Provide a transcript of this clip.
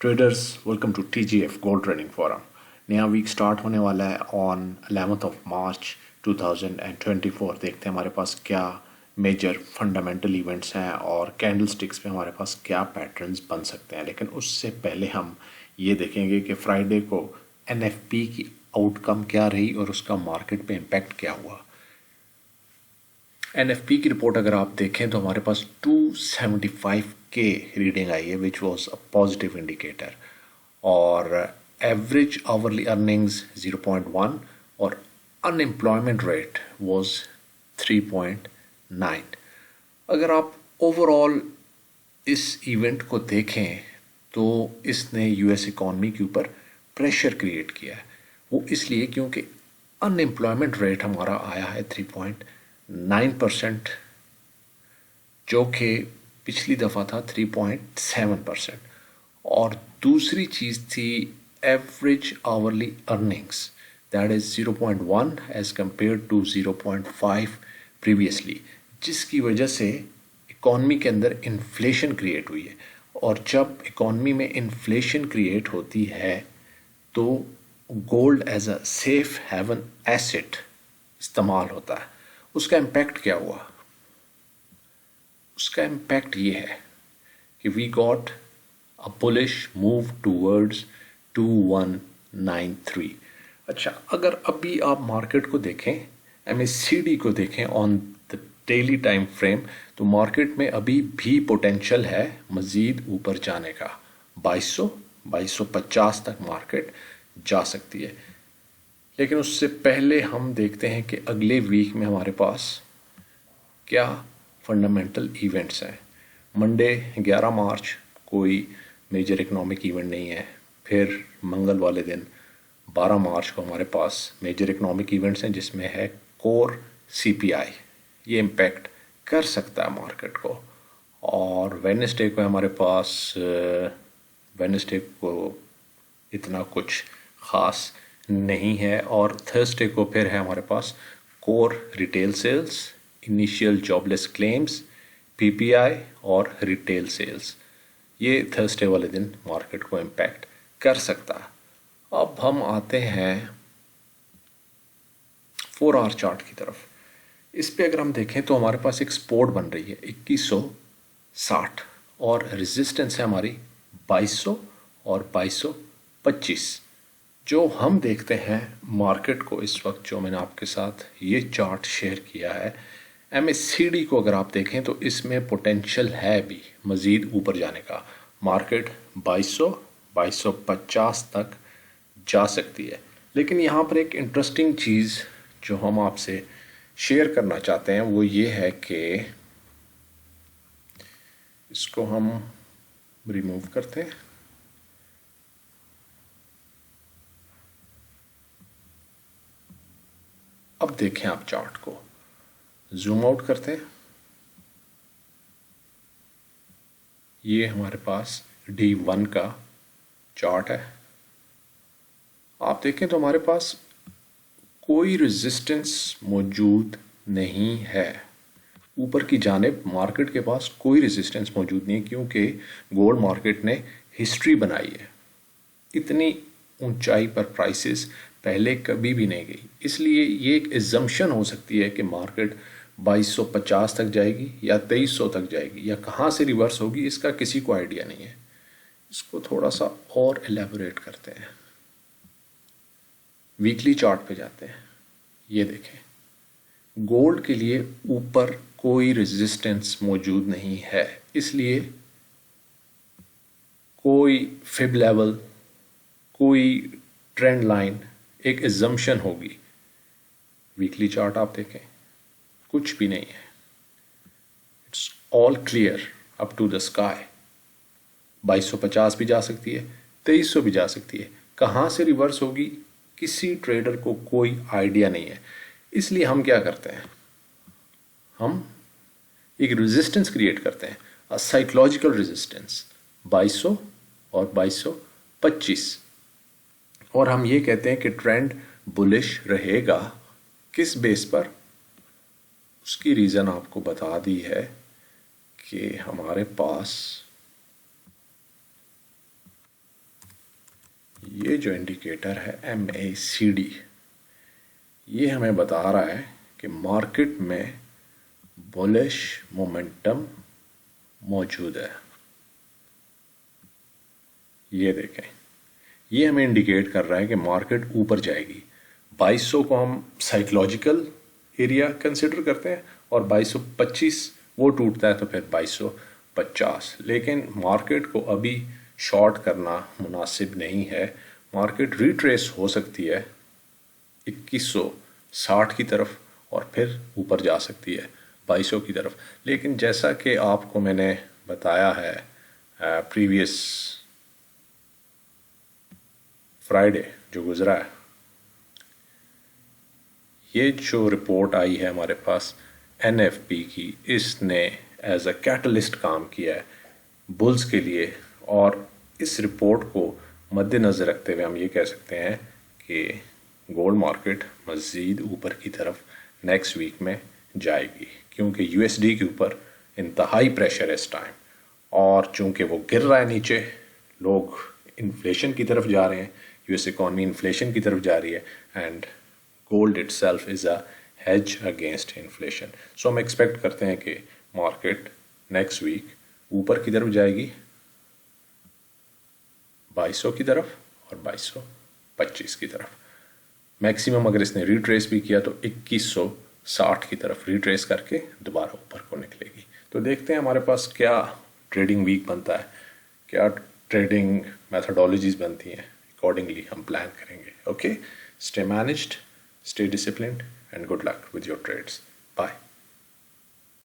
Traders welcome to TGF gold trading forum. नया week start होने वाला है ऑन 11th ऑफ मार्च 2024। देखते हैं हमारे पास क्या मेजर फंडामेंटल इवेंट्स हैं और कैंडल स्टिक्स पे हमारे पास क्या पैटर्न्स बन सकते हैं। लेकिन उससे पहले हम ये देखेंगे कि फ्राइडे को NFP की आउटकम क्या रही और उसका मार्केट पे इम्पैक्ट क्या हुआ। NFP की रिपोर्ट अगर आप देखें तो हमारे पास 275 के रीडिंग आई है which was a positive indicator, और एवरेज आवरली अर्निंग्स 0.1 और अनएम्प्लॉयमेंट रेट वॉज 3.9। अगर आप ओवरऑल इस इवेंट को देखें तो इसने US इकॉनमी के ऊपर प्रेशर क्रिएट किया है। वो इसलिए क्योंकि अनएम्प्लॉयमेंट रेट हमारा आया है 3.9%, जो कि पिछली दफ़ा था 3.7%। और दूसरी चीज़ थी average hourly earnings, that is 0.1 as compare to 0.5 previously, जिसकी वजह से इकॉनमी के अंदर इन्फ्लेशन क्रिएट हुई है। और जब इकॉनमी में इन्फ्लेशन क्रिएट होती है तो gold as a safe haven asset इस्तेमाल होता है। उसका इम्पैक्ट क्या हुआ? उसका इम्पैक्ट ये है कि we got a bullish move towards 2193। अच्छा, अगर अभी आप मार्केट को देखें, MACD को देखें on the daily time frame, तो मार्केट में अभी भी पोटेंशियल है मज़ीद ऊपर जाने का। 2250 तक मार्केट जा सकती है। लेकिन उससे पहले हम देखते हैं कि अगले वीक में हमारे पास क्या फंडामेंटल इवेंट्स हैं। मंडे 11 मार्च कोई मेजर इकोनॉमिक इवेंट नहीं है। फिर मंगल वाले दिन 12 मार्च को हमारे पास मेजर इकोनॉमिक इवेंट्स हैं, जिसमें है कोर CPI। ये इम्पेक्ट कर सकता है मार्केट को। और वेडनेसडे को हमारे पास वेडनेसडे को इतना कुछ ख़ास नहीं है। और थर्सडे को फिर है हमारे पास core retail sales, initial jobless claims, PPI और रिटेल सेल्स। ये थर्सडे वाले दिन मार्केट को इम्पैक्ट कर सकता है। अब हम आते हैं 4 आवर चार्ट की तरफ। इस पे अगर हम देखें तो हमारे पास एक सपोर्ट बन रही है 2160 और रेजिस्टेंस है हमारी 2200 और 2225। जो हम देखते हैं मार्केट को इस वक्त, जो मैंने आपके साथ ये चार्ट शेयर किया है, MACD को अगर आप देखें तो इसमें पोटेंशियल है भी मज़ीद ऊपर जाने का। मार्केट 2200 2250 तक जा सकती है। लेकिन यहाँ पर एक इंटरेस्टिंग चीज़ जो हम आपसे शेयर करना चाहते हैं वो ये है कि इसको हम रिमूव करते हैं। अब देखें आप चार्ट को, जूम आउट करते हैं। ये हमारे पास D1 का चार्ट है। आप देखें तो हमारे पास कोई रेजिस्टेंस मौजूद नहीं है। ऊपर की जानिब मार्केट के पास कोई रेजिस्टेंस मौजूद नहीं है, क्योंकि गोल्ड मार्केट ने हिस्ट्री बनाई है। इतनी ऊंचाई पर प्राइसेस पहले कभी भी नहीं गई। इसलिए ये एक एजम्पशन हो सकती है कि मार्केट 2250 तक जाएगी या 2300 तक जाएगी, या कहाँ से रिवर्स होगी इसका किसी को आइडिया नहीं है। इसको थोड़ा सा और एलेबोरेट करते हैं। वीकली चार्ट पे जाते हैं। ये देखें, गोल्ड के लिए ऊपर कोई रेजिस्टेंस मौजूद नहीं है, इसलिए कोई फिब लेवल, कोई ट्रेंड लाइन, एक एजम्पशन होगी। वीकली चार्ट आप देखें, कुछ भी नहीं है। It's all clear up to the sky. 2250 भी जा सकती है, 2300 भी जा सकती है। कहाँ से रिवर्स होगी किसी ट्रेडर को कोई आइडिया नहीं है। इसलिए हम क्या करते हैं, हम एक रेजिस्टेंस क्रिएट करते हैं, अ साइकोलॉजिकल रेजिस्टेंस 2200 और 2225, और हम ये कहते हैं कि ट्रेंड बुलिश रहेगा। किस बेस पर? उसकी रीज़न आपको बता दी है कि हमारे पास ये जो इंडिकेटर है MACD, ये हमें बता रहा है कि मार्केट में बुलिश मोमेंटम मौजूद है। ये देखें, ये हमें इंडिकेट कर रहा है कि मार्केट ऊपर जाएगी। 2200 को हम साइकोलॉजिकल एरिया कंसिडर करते हैं और 2225 वो टूटता है तो फिर 2250। लेकिन मार्केट को अभी शॉर्ट करना मुनासिब नहीं है। मार्केट रिट्रेस हो सकती है 2160 की तरफ और फिर ऊपर जा सकती है 2200 की तरफ। लेकिन जैसा कि आपको मैंने बताया है प्रीवियस फ्राइडे जो गुजरा है, ये जो रिपोर्ट आई है हमारे पास NFP की, इसने एज अ कैटलिस्ट काम किया है बुल्स के लिए। और इस रिपोर्ट को मद्देनज़र रखते हुए हम ये कह सकते हैं कि गोल्ड मार्केट मज़ीद ऊपर की तरफ नेक्स्ट वीक में जाएगी, क्योंकि USD के ऊपर इंतहाई प्रेशर है इस टाइम। और चूँकि वो गिर रहा है नीचे, लोग इन्फ्लेशन की तरफ जा रहे हैं, US इकॉनमी इन्फ्लेशन की तरफ जा रही है, and gold itself is a hedge against inflation. So हम एक्सपेक्ट करते हैं कि मार्केट नेक्स्ट वीक ऊपर की तरफ जाएगी 2200 की तरफ और 2225 की तरफ। मैक्सिमम अगर इसने रिट्रेस भी किया तो 2160 की तरफ रिट्रेस करके दोबारा ऊपर को निकलेगी। तो देखते हैं हमारे पास क्या ट्रेडिंग वीक बनता है, क्या ट्रेडिंग मैथडोलॉजीज बनती हैं, अकॉर्डिंगली हम प्लान करेंगे। Okay, stay managed, stay disciplined, and good luck with your trades. Bye.